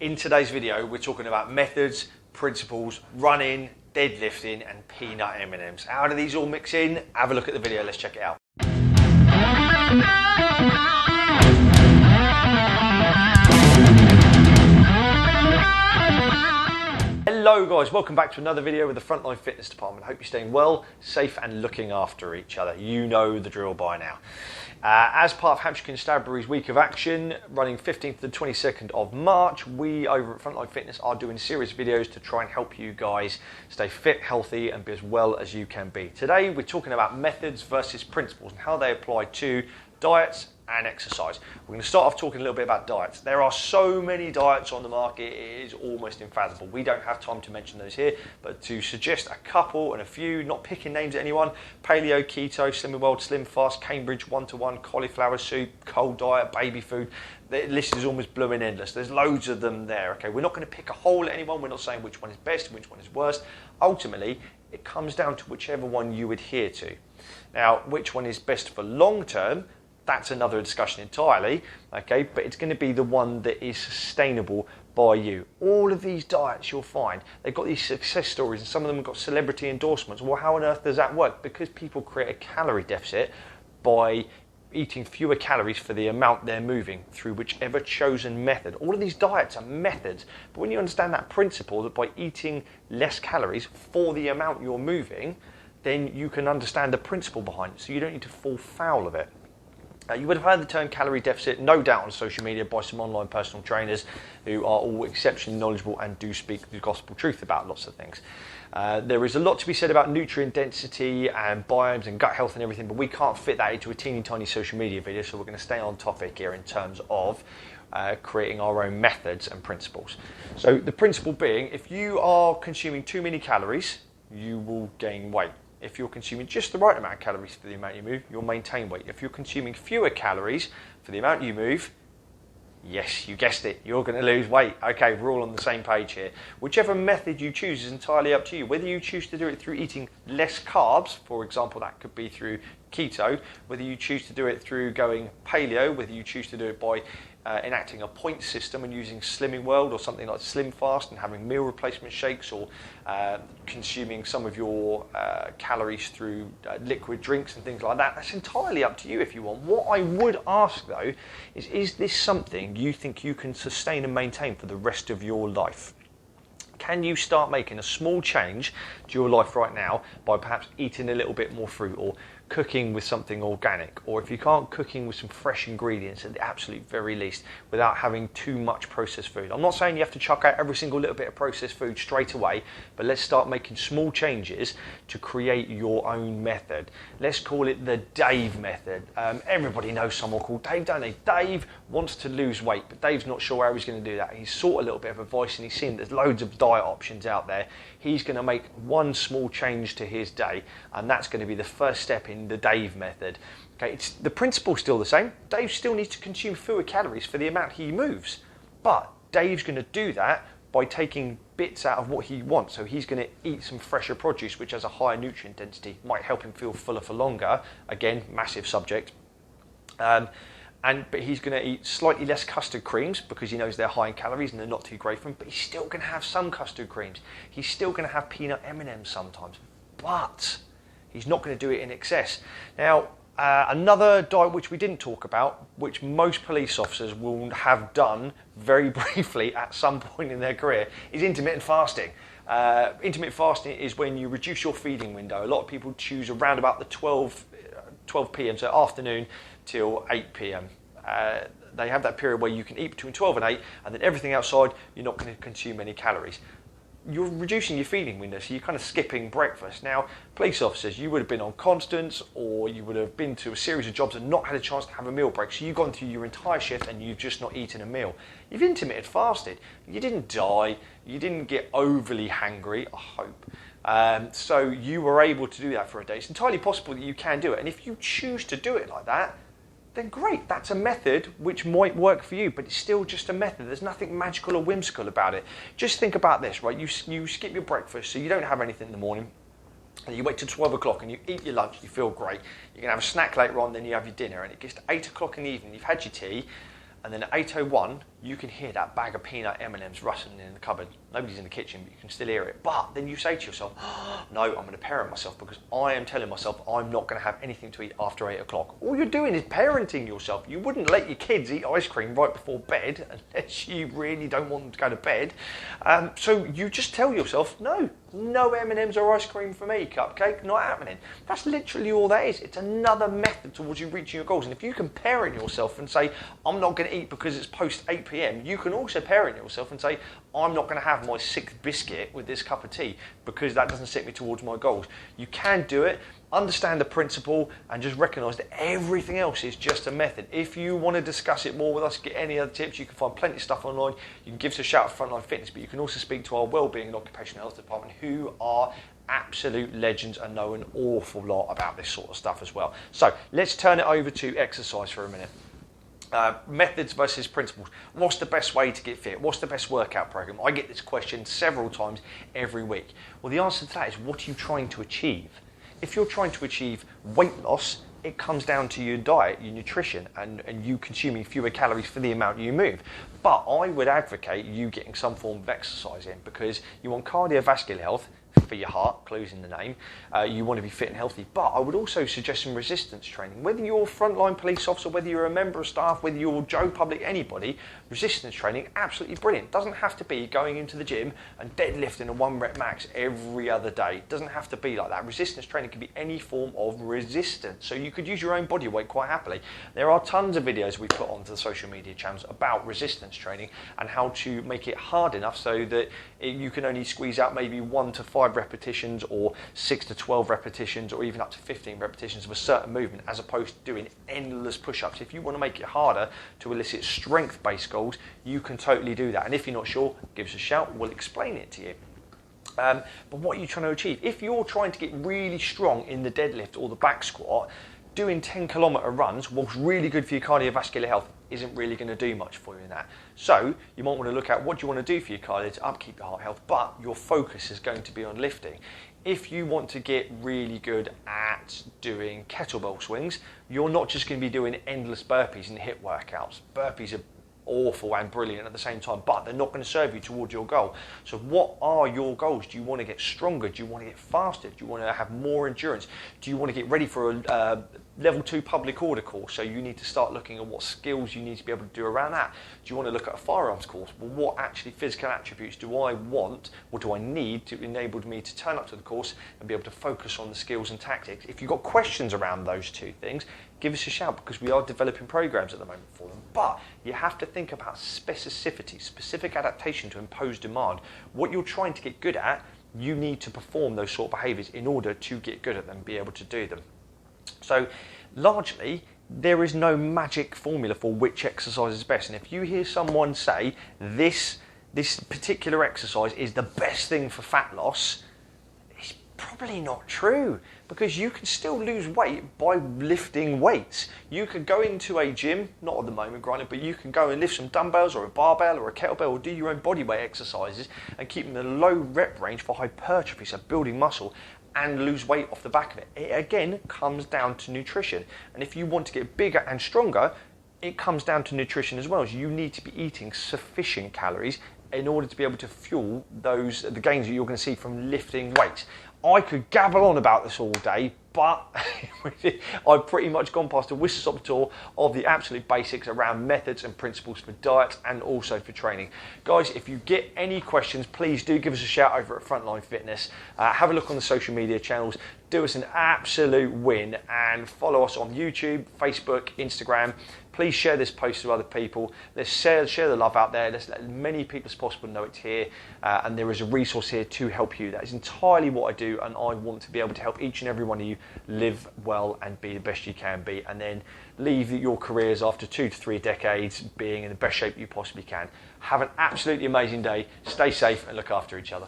In today's video, we're talking about methods, principles, running, deadlifting, and peanut M&Ms. How do these all mix in? Have a look at the video, let's check it out. Hello guys, welcome back to another video with the Frontline Fitness department. Hope you're staying well, safe and looking after each other. You know the drill by now. As part of Hampshire Constabulary's week of action, running 15th to the 22nd of March, we over at Frontline Fitness are doing a series of videos to try and help you guys stay fit, healthy and be as well as you can be. Today we're talking about methods versus principles and how they apply to diets and exercise. We're going to start off talking a little bit about diets. There are so many diets on the market, it is almost unfathomable. We don't have time to mention those here, but to suggest a couple and a few, not picking names at anyone: paleo, keto, slimming world, slim fast, Cambridge, one-to-one, cauliflower soup, cold diet, baby food. The list is almost blooming endless. There's loads of them there. Okay, we're not going to pick a hole at anyone. We're not saying which one is best and which one is worst. Ultimately, it comes down to whichever one you adhere to. Now, which one is best for long term? That's another discussion entirely, okay, but it's going to be the one that is sustainable by you. All of these diets you'll find, they've got these success stories and some of them have got celebrity endorsements. Well, how on earth does that work? Because people create a calorie deficit by eating fewer calories for the amount they're moving through whichever chosen method. All of these diets are methods, but when you understand that principle that by eating less calories for the amount you're moving, then you can understand the principle behind it, so you don't need to fall foul of it. You would have heard the term calorie deficit, no doubt, on social media by some online personal trainers who are all exceptionally knowledgeable and do speak the gospel truth about lots of things. There is a lot to be said about nutrient density and biomes and gut health and everything, but we can't fit that into a teeny tiny social media video, so we're going to stay on topic here in terms of creating our own methods and principles. So the principle being, if you are consuming too many calories, you will gain weight. If you're consuming just the right amount of calories for the amount you move, you'll maintain weight. If you're consuming fewer calories for the amount you move, yes, you guessed it, you're going to lose weight. Okay, we're all on the same page here. Whichever method you choose is entirely up to you. Whether you choose to do it through eating less carbs, for example, that could be through keto, whether you choose to do it through going paleo, whether you choose to do it by enacting a point system and using Slimming World or something like Slim Fast and having meal replacement shakes, or consuming some of your calories through liquid drinks and things like that. That's entirely up to you if you want. What I would ask though is this something you think you can sustain and maintain for the rest of your life? Can you start making a small change to your life right now by perhaps eating a little bit more fruit, or cooking with something organic, or if you can't, cooking with some fresh ingredients at the absolute very least without having too much processed food? I'm not saying you have to chuck out every single little bit of processed food straight away, but let's start making small changes to create your own method. Let's call it the Dave method. Everybody knows someone called Dave, don't they? Dave wants to lose weight, but Dave's not sure how he's going to do that. He's sought a little bit of advice and he's seen there's loads of diet options out there. He's going to make one small change to his day, and that's going to be the first step in the Dave method. Okay, the principle's still the same. Dave still needs to consume fewer calories for the amount he moves, but Dave's going to do that by taking bits out of what he wants. So he's going to eat some fresher produce, which has a higher nutrient density, might help him feel fuller for longer. Again, massive subject. But he's going to eat slightly less custard creams because he knows they're high in calories and they're not too great for him, but he's still going to have some custard creams. He's still going to have peanut M&Ms sometimes, but he's not going to do it in excess. Now, another diet which we didn't talk about, which most police officers will have done very briefly at some point in their career, is intermittent fasting. Intermittent fasting is when you reduce your feeding window. A lot of people choose around about the 12 p.m, so afternoon till 8 p.m. They have that period where you can eat between 12 and 8, and then everything outside, you're not going to consume any calories. You're reducing your feeding window, so you're kind of skipping breakfast. Now, police officers, you would have been on constants, or you would have been to a series of jobs and not had a chance to have a meal break, so you've gone through your entire shift and you've just not eaten a meal. You've intermittent fasted. You didn't die, you didn't get overly hangry, I hope. So you were able to do that for a day. It's entirely possible that you can do it, and if you choose to do it like that, then great, that's a method which might work for you, but it's still just a method. There's nothing magical or whimsical about it. Just think about this, right? You skip your breakfast, so you don't have anything in the morning, and you wait till 12 o'clock and you eat your lunch, you feel great. You're going to have a snack later on, then you have your dinner, and it gets to 8 o'clock in the evening, you've had your tea, and then at 8:01 you can hear that bag of peanut M&Ms rustling in the cupboard. Nobody's in the kitchen, but you can still hear it. But then you say to yourself, oh, no, I'm going to parent myself because I am telling myself I'm not going to have anything to eat after 8 o'clock. All you're doing is parenting yourself. You wouldn't let your kids eat ice cream right before bed unless you really don't want them to go to bed. So you just tell yourself, no M&Ms or ice cream for me, cupcake, not happening. That's literally all that is. It's another method towards you reaching your goals. And if you can parent yourself and say, I'm not going to eat because it's post 8 p.m, you can also parent yourself and say, I'm not going to have my 6th biscuit with this cup of tea because that doesn't set me towards my goals. You can do it. Understand the principle and just recognise that everything else is just a method. If you want to discuss it more with us, get any other tips, you can find plenty of stuff online. You can give us a shout at Frontline Fitness, but you can also speak to our Wellbeing and Occupational Health Department, who are absolute legends and know an awful lot about this sort of stuff as well. So let's turn it over to exercise for a minute. Methods versus principles. What's the best way to get fit? What's the best workout program? I get this question several times every week. Well, the answer to that is, what are you trying to achieve? If you're trying to achieve weight loss, it comes down to your diet, your nutrition, and you consuming fewer calories for the amount you move. But I would advocate you getting some form of exercise in, because you want cardiovascular health for your heart, clues in the name. You want to be fit and healthy, but I would also suggest some resistance training. Whether you're a frontline police officer, whether you're a member of staff, whether you're Joe Public, anybody, resistance training, absolutely brilliant. Doesn't have to be going into the gym and deadlifting a 1 rep max every other day. Doesn't have to be like that. Resistance training can be any form of resistance. So you could use your own body weight quite happily. There are tons of videos we put onto the social media channels about resistance training and how to make it hard enough so that you can only squeeze out maybe 1 to 5 repetitions, or 6 to 12 repetitions, or even up to 15 repetitions of a certain movement, as opposed to doing endless push-ups. If you want to make it harder to elicit strength-based goals, you can totally do that. And if you're not sure, give us a shout, we'll explain it to you. But what are you trying to achieve? If you're trying to get really strong in the deadlift or the back squat, doing 10-kilometre runs, whilst really good for your cardiovascular health, isn't really going to do much for you in that. So you might want to look at what you want to do for your cardio to upkeep your heart health, but your focus is going to be on lifting. If you want to get really good at doing kettlebell swings, you're not just going to be doing endless burpees and HIIT workouts. Burpees are awful and brilliant at the same time, but they're not going to serve you towards your goal. So what are your goals? Do you want to get stronger? Do you want to get faster? Do you want to have more endurance? Do you want to get ready for a level 2 public order course? So you need to start looking at what skills you need to be able to do around that. Do you want to look at a firearms course? Well, what actually physical attributes do I want, or do I need to enable me to turn up to the course and be able to focus on the skills and tactics? If you've got questions around those two things, give us a shout, because we are developing programs at the moment for them. But you have to think about specificity, specific adaptation to impose demand. What you're trying to get good at, you need to perform those sort of behaviours in order to get good at them, be able to do them. So largely, there is no magic formula for which exercise is best. And if you hear someone say this particular exercise is the best thing for fat loss, it's probably not true, because you can still lose weight by lifting weights. You could go into a gym, not at the moment granted, but you can go and lift some dumbbells or a barbell or a kettlebell, or do your own body weight exercises and keep them in a low rep range for hypertrophy, so building muscle, and lose weight off the back of it. It again comes down to nutrition. And if you want to get bigger and stronger, it comes down to nutrition as well. So you need to be eating sufficient calories in order to be able to fuel the gains that you're going to see from lifting weights. I could gabble on about this all day, but I've pretty much gone past a whistle-stop tour of the absolute basics around methods and principles for diet and also for training. Guys, if you get any questions, please do give us a shout over at Frontline Fitness. Have a look on the social media channels. Do us an absolute win and follow us on YouTube, Facebook, Instagram. Please share this post to other people. Let's share the love out there. Let's let as many people as possible know it's here, and there is a resource here to help you. That is entirely what I do, and I want to be able to help each and every one of you live well and be the best you can be, and then leave your careers after 2 to 3 decades being in the best shape you possibly can. Have an absolutely amazing day. Stay safe and look after each other.